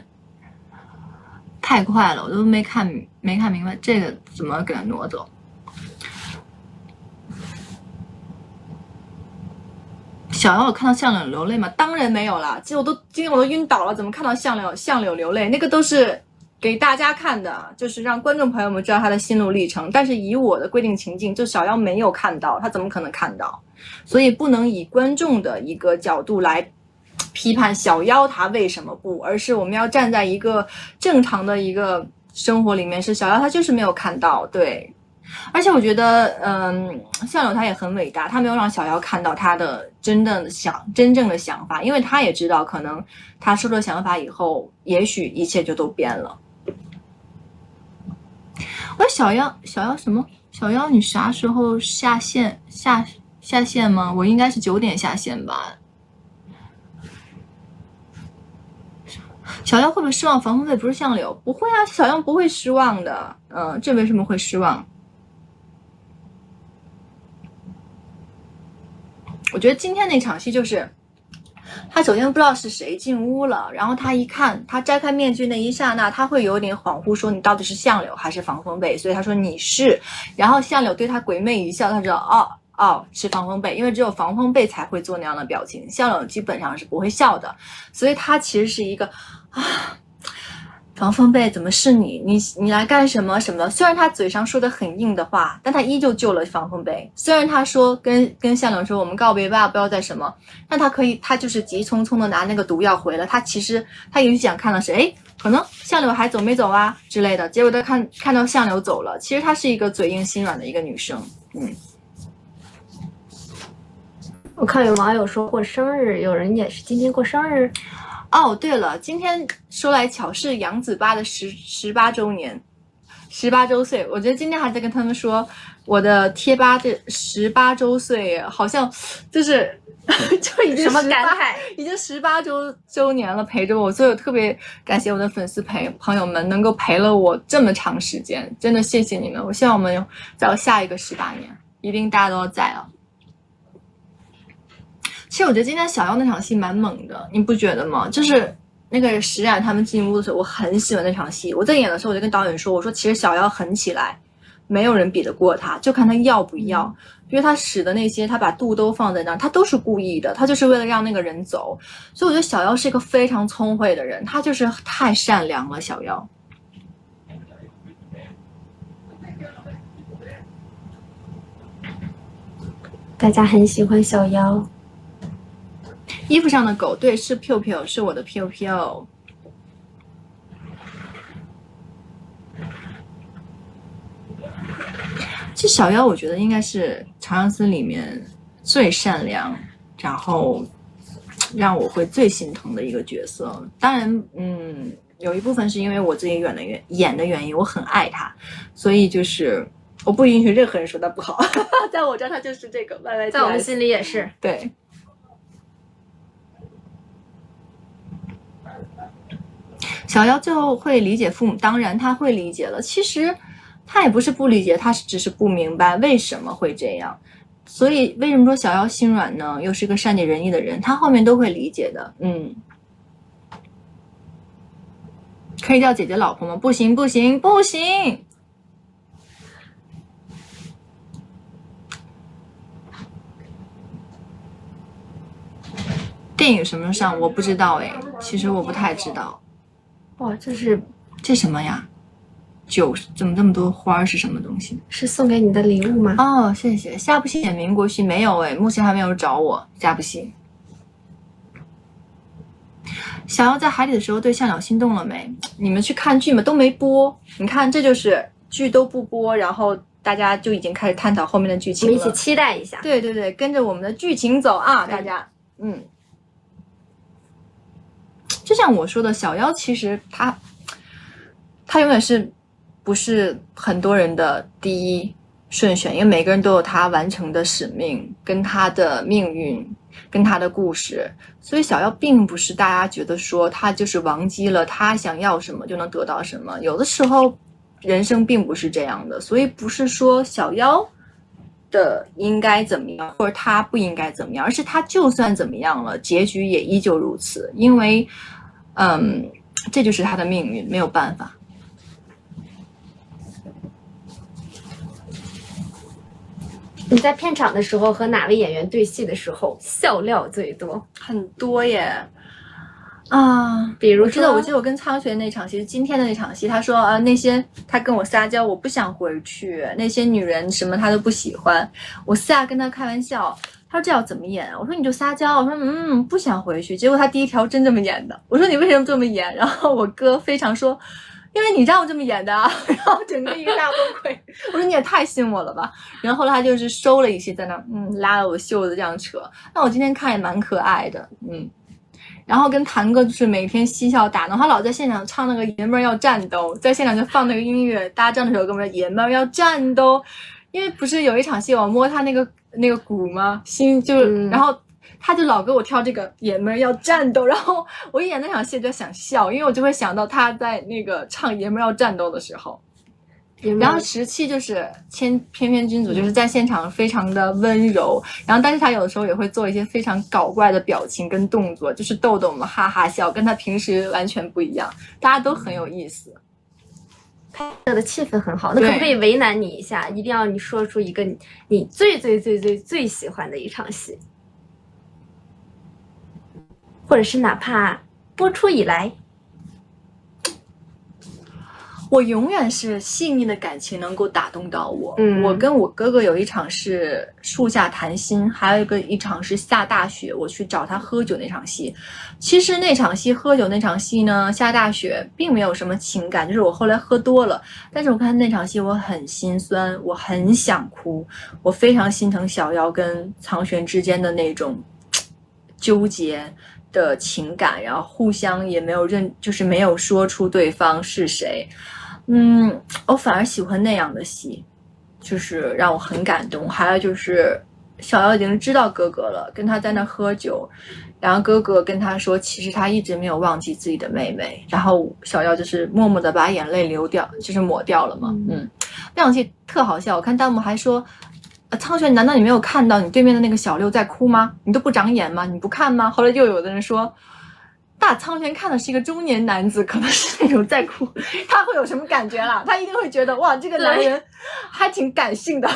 太快了，我都没看明白这个怎么给他挪走。小妖有看到相柳流泪吗？当然没有了，今天我都晕倒了，怎么看到相柳流泪？那个都是给大家看的，就是让观众朋友们知道他的心路历程。但是以我的规定情境，就小妖没有看到，他怎么可能看到？所以不能以观众的一个角度来批判小妖他为什么不，而是我们要站在一个正常的一个生活里面，是小妖他就是没有看到，对。而且我觉得，相柳他也很伟大，他没有让小妖看到他的真正的想法，因为他也知道，可能他说出想法以后，也许一切就都变了。我说小妖什么？小妖你啥时候下线吗？我应该是9点下线吧。小妖会不会失望？防风费不是相柳，不会啊，小妖不会失望的。这为什么会失望？我觉得今天那场戏就是，他首先不知道是谁进屋了，然后他一看，他摘开面具那一刹那，他会有点恍惚，说你到底是相柳还是防风贝？所以他说你是，然后相柳对他鬼魅一笑，他知道是防风贝，因为只有防风贝才会做那样的表情，相柳基本上是不会笑的，所以他其实是一个防风贝怎么是你来干什么什么的？虽然他嘴上说的很硬的话，但他依旧救了防风贝。虽然他说跟相柳说我们告别吧，不要再什么，但他就是急匆匆的拿那个毒药回了。他其实他也许想看的是，可能相柳还走没走啊之类的。结果他看到相柳走了，其实她是一个嘴硬心软的一个女生。我看有网友说过生日，有人也是今天过生日。对了，今天说来巧是杨子八的18周年，18周岁。我觉得今天还在跟他们说，我的贴吧这18周岁，好像就是就已经什么感慨，已经18周年了，陪着我，所以我特别感谢我的粉丝朋友们能够陪了我这么长时间，真的谢谢你们。我希望我们再有下一个18年，一定大家都要在啊。其实我觉得今天小妖那场戏蛮猛的，你不觉得吗？就是那个石冉他们进屋的时候，我很喜欢那场戏。我在演的时候，我就跟导演说，我说其实小妖狠起来，没有人比得过他，就看他要不要。因为他使的那些，他把肚都放在那儿，他都是故意的，他就是为了让那个人走。所以我觉得小妖是一个非常聪慧的人，他就是太善良了。小妖。大家很喜欢小妖。衣服上的狗，对，是 Piu， 是我的 Piu。这小妖我觉得应该是长相思里面最善良，然后让我会最心疼的一个角色。当然，有一部分是因为我自己演的原因，我很爱他，所以就是我不允许任何人说他不好，在我这儿他就是这个 YYDS， 在我们心里也是。对。小妖最后会理解父母，当然他会理解了。其实他也不是不理解，他只是不明白为什么会这样。所以为什么说小妖心软呢？又是个善解人意的人，他后面都会理解的。可以叫姐姐老婆吗？不行不行不行。电影什么时候上？我不知道哎，其实我不太知道。哇，这什么呀？酒怎么这么多花是什么东西？是送给你的礼物吗？哦，谢谢。下部戏演民国戏没有哎，目前还没有找我下部戏。小妖在海里的时候对象鸟心动了没？你们去看剧嘛，都没播。你看，这就是剧都不播，然后大家就已经开始探讨后面的剧情了。我们一起期待一下。对对对，跟着我们的剧情走啊，大家。就像我说的，小妖其实他永远不是很多人的第一顺选，因为每个人都有他完成的使命，跟他的命运，跟他的故事。所以小妖并不是大家觉得说他就是王姬了，他想要什么就能得到什么。有的时候人生并不是这样的，所以不是说小妖的应该怎么样，或者他不应该怎么样，而是他就算怎么样了，结局也依旧如此，因为这就是他的命运，没有办法。你在片场的时候和哪位演员对戏的时候笑料最多？很多耶。比如说我记得我跟苍玄那场戏，今天的那场戏，他说那些他跟我撒娇，我不想回去，那些女人什么他都不喜欢。我私下跟他开玩笑，他说这要怎么演？我说你就撒娇。我说不想回去。结果他第一条真这么演的。我说你为什么这么演？然后我哥非常说，因为你让我这么演的啊。然后整个一个大崩溃。我说你也太信我了吧。然后后来他就是收了一些，在那拉了我袖子这样扯。那我今天看也蛮可爱的。然后跟谭哥就是每天嬉笑打闹，他老在现场唱那个爷们儿要战斗，在现场就放那个音乐，大家知道那首歌吗？爷们儿要战斗。因为不是有一场戏我摸他那个鼓吗？然后他就老给我跳这个爷们儿要战斗，然后我一演那场戏就想笑，因为我就会想到他在那个唱爷们儿要战斗的时候。然后17就是翩翩君主，就是在现场非常的温柔，然后但是他有的时候也会做一些非常搞怪的表情跟动作，就是逗我们哈哈笑，跟他平时完全不一样，大家都很有意思。拍摄的气氛很好，那可不可以为难你一下？一定要你说出一个你最喜欢的一场戏，或者是哪怕播出以来。我永远是细腻的感情能够打动到我。我跟我哥哥有一场是树下谈心，还有一场是下大雪，我去找他喝酒那场戏。其实那场戏喝酒那场戏呢，下大雪并没有什么情感，就是我后来喝多了，但是我看那场戏我很心酸，我很想哭，我非常心疼小妖跟苍玄之间的那种纠结的情感，然后互相也没有就是没有说出对方是谁。我反而喜欢那样的戏，就是让我很感动。还有就是小妖已经知道哥哥了，跟他在那喝酒，然后哥哥跟他说其实他一直没有忘记自己的妹妹，然后小妖就是默默的把眼泪流掉，就是抹掉了嘛。那场戏特好笑，我看弹幕还说苍玄，难道你没有看到你对面的那个小六在哭吗？你都不长眼吗？你不看吗？后来又有的人说大苍玄看的是一个中年男子，可能是那种在哭，他会有什么感觉啦？他一定会觉得哇，这个男人还挺感性的，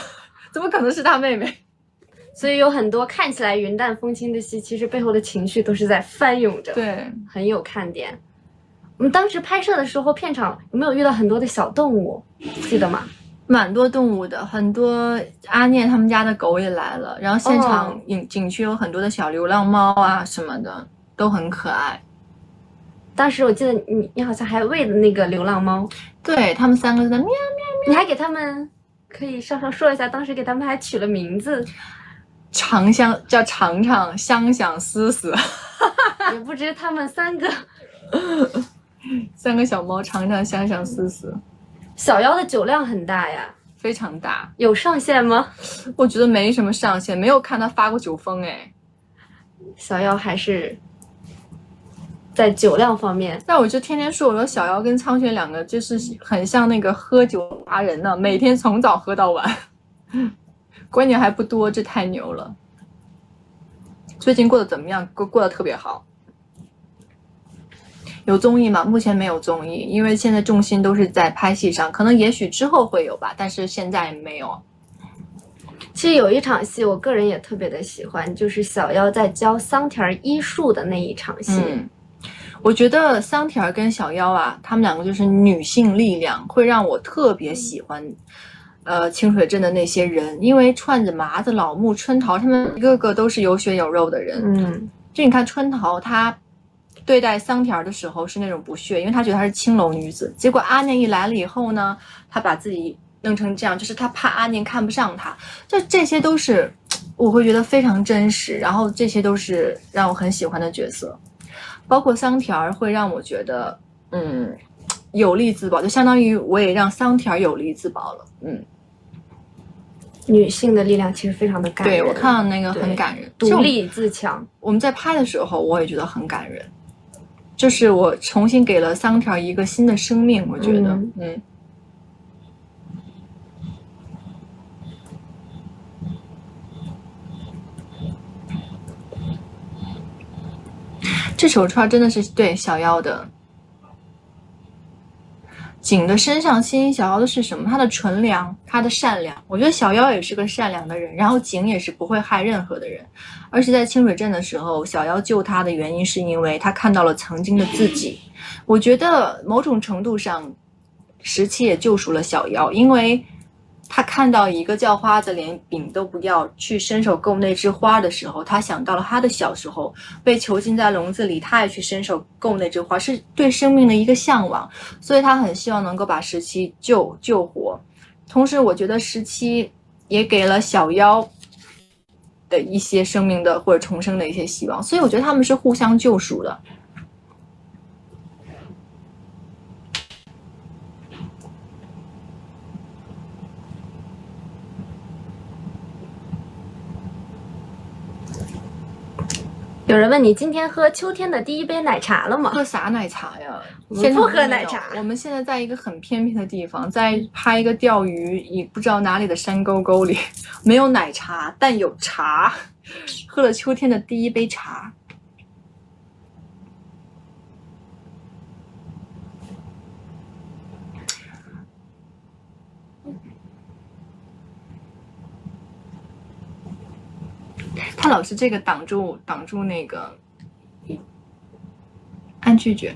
怎么可能是他妹妹？所以有很多看起来云淡风轻的戏，其实背后的情绪都是在翻涌着，对，很有看点。我们当时拍摄的时候，片场有没有遇到很多的小动物？记得吗？蛮多动物的，很多阿念他们家的狗也来了，然后现场景区有很多的小流浪猫啊什么的，都很可爱。当时我记得你好像还喂了那个流浪猫，对，他们3个在那喵喵喵，你还给他们可以稍稍说一下，当时给他们还取了名字，长香叫长长，香香思思，也不知他们3个三个小猫常常相相思思，小妖的酒量很大呀，非常大。有上限吗？我觉得没什么上限，没有看他发过酒疯哎。小妖还是在酒量方面，但我就天天说，我说小妖跟苍玄两个就是很像那个喝酒达人呢，每天从早喝到晚，关键还不多，这太牛了。最近过得怎么样？过得特别好。有综艺吗？目前没有综艺，因为现在重心都是在拍戏上，可能也许之后会有吧，但是现在没有。其实有一场戏，我个人也特别的喜欢，就是小妖在教桑田医术的那一场戏。我觉得桑田跟小妖啊，他们两个就是女性力量，会让我特别喜欢。清水镇的那些人，因为串着麻子、老木、春桃，他们一个个都是有血有肉的人。就你看春桃，她对待桑田的时候是那种不屑，因为她觉得她是青楼女子。结果阿念一来了以后呢，她把自己弄成这样，就是她怕阿念看不上她。这些都是我会觉得非常真实，然后这些都是让我很喜欢的角色。包括桑田会让我觉得，有力自保，就相当于我也让桑田有力自保了。女性的力量其实非常的感人。对，我看到那个很感人，独立自强。我们在拍的时候，我也觉得很感人，就是我重新给了桑田一个新的生命，我觉得，这手串真的是对小妖的。景的身上吸引小妖的是什么？他的纯良，他的善良。我觉得小妖也是个善良的人，然后景也是不会害任何的人。而且在清水镇的时候，小妖救他的原因是因为他看到了曾经的自己。我觉得某种程度上，石七也救赎了小妖，因为他看到一个叫花子连饼都不要去伸手够那枝花的时候，他想到了他的小时候被囚禁在笼子里，他也去伸手够那枝花，是对生命的一个向往，所以他很希望能够把石七救活。同时我觉得石七也给了小妖的一些生命的或者重生的一些希望，所以我觉得他们是互相救赎的。有人问你今天喝秋天的第一杯奶茶了吗？喝啥奶茶呀？我们不喝奶茶。我们现在在一个很偏僻的地方，在拍一个钓鱼，也不知道哪里的山沟沟里，没有奶茶，但有茶。喝了秋天的第一杯茶。他老是这个挡住那个按拒绝，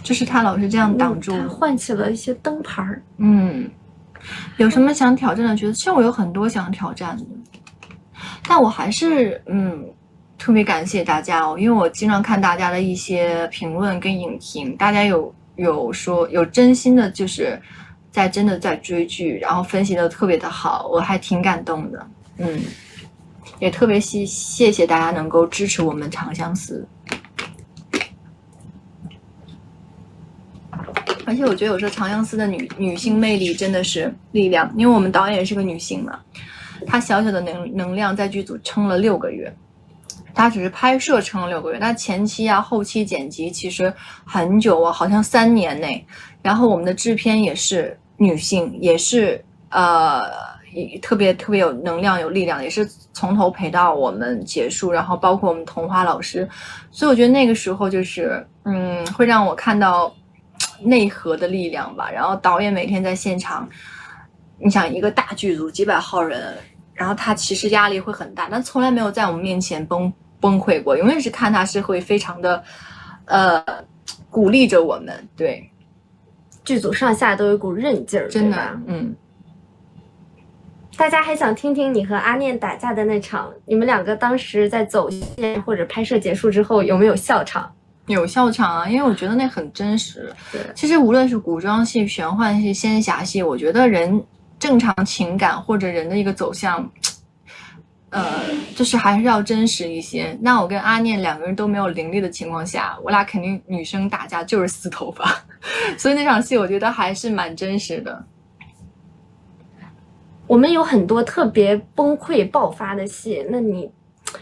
就是他老是这样挡住。他唤起了一些灯牌。有什么想挑战的角色？其实我有很多想挑战的，但我还是特别感谢大家哦，因为我经常看大家的一些评论跟影评，大家有说有真心的，就是真的在追剧，然后分析的特别的好，我还挺感动的。也特别谢谢大家能够支持我们长相思。而且我觉得有时候长相思的女性魅力真的是力量，因为我们导演也是个女性嘛，她小小的能量在剧组撑了6个月，她只是拍摄撑了6个月，那前期啊后期剪辑其实很久啊，好像3年内。然后我们的制片也是女性，也是特别有能量有力量，也是从头陪到我们结束，然后包括我们童话老师，所以我觉得那个时候就是会让我看到内核的力量吧。然后导演每天在现场，你想一个大剧组几百号人，然后他其实压力会很大，但从来没有在我们面前崩溃过，永远是看他是会非常的鼓励着我们。对，剧组上下都有一股韧劲儿，真的。大家还想听听你和阿念打架的那场，你们两个当时在走线或者拍摄结束之后有没有笑场？有笑场啊，因为我觉得那很真实。对，其实无论是古装戏、玄幻戏、仙侠戏，我觉得人正常情感或者人的一个走向，就是还是要真实一些。那我跟阿念两个人都没有灵力的情况下，我俩肯定女生打架就是撕头发，所以那场戏我觉得还是蛮真实的。我们有很多特别崩溃爆发的戏，那你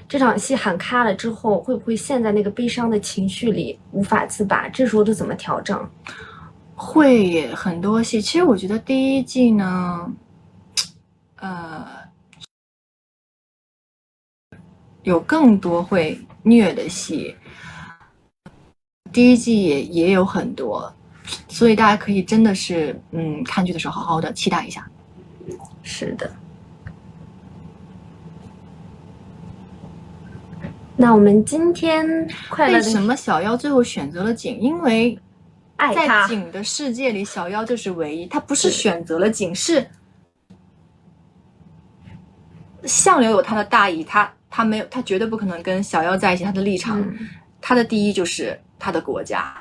这场戏喊卡了之后，会不会陷在那个悲伤的情绪里无法自拔？这时候都怎么调整？会耶，很多戏。其实我觉得第一季呢，有更多会虐的戏，第一季也有很多，所以大家可以真的是看剧的时候好好的期待一下。是的。那我们今天快乐的为什么小妖最后选择了景？因为在爱他景的世界里，小妖就是唯一，他不是选择了景，是相柳有他的大义，他没有，他绝对不可能跟小妖在一起。他的立场，他的第一就是他的国家。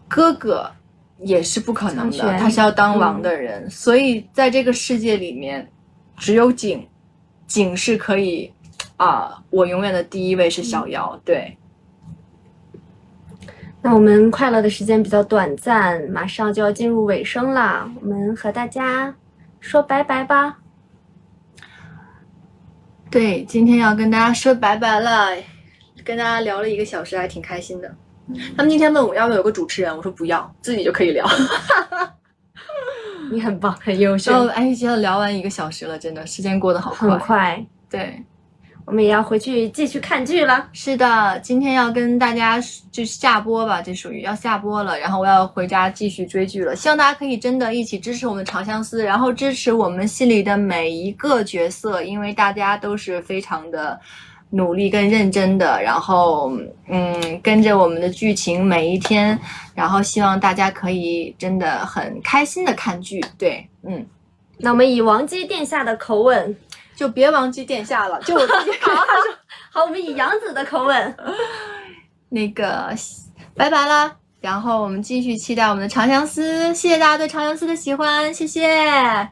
哥哥也是不可能的，他是要当王的人，所以在这个世界里面，只有景是可以我永远的第一位是小妖。对。那我们快乐的时间比较短暂，马上就要进入尾声了，我们和大家说拜拜吧。对，今天要跟大家说拜拜了，跟大家聊了1个小时，还挺开心的。他们今天问我要不要有个主持人，我说不要，自己就可以聊。你很棒，很优秀。哎，觉得聊完1个小时了，真的时间过得好快。很快。对。我们也要回去继续看剧了。是的，今天要跟大家就下播吧，这属于要下播了，然后我要回家继续追剧了。希望大家可以真的一起支持我们长相思，然后支持我们戏里的每一个角色，因为大家都是非常的努力跟认真的，然后跟着我们的剧情每一天，然后希望大家可以真的很开心的看剧。对，那我们以王姬殿下的口吻。就别王姬殿下了，就我自己好，我们以杨紫的口吻，那个拜拜啦，然后我们继续期待我们的长相思，谢谢大家对长相思的喜欢，谢谢。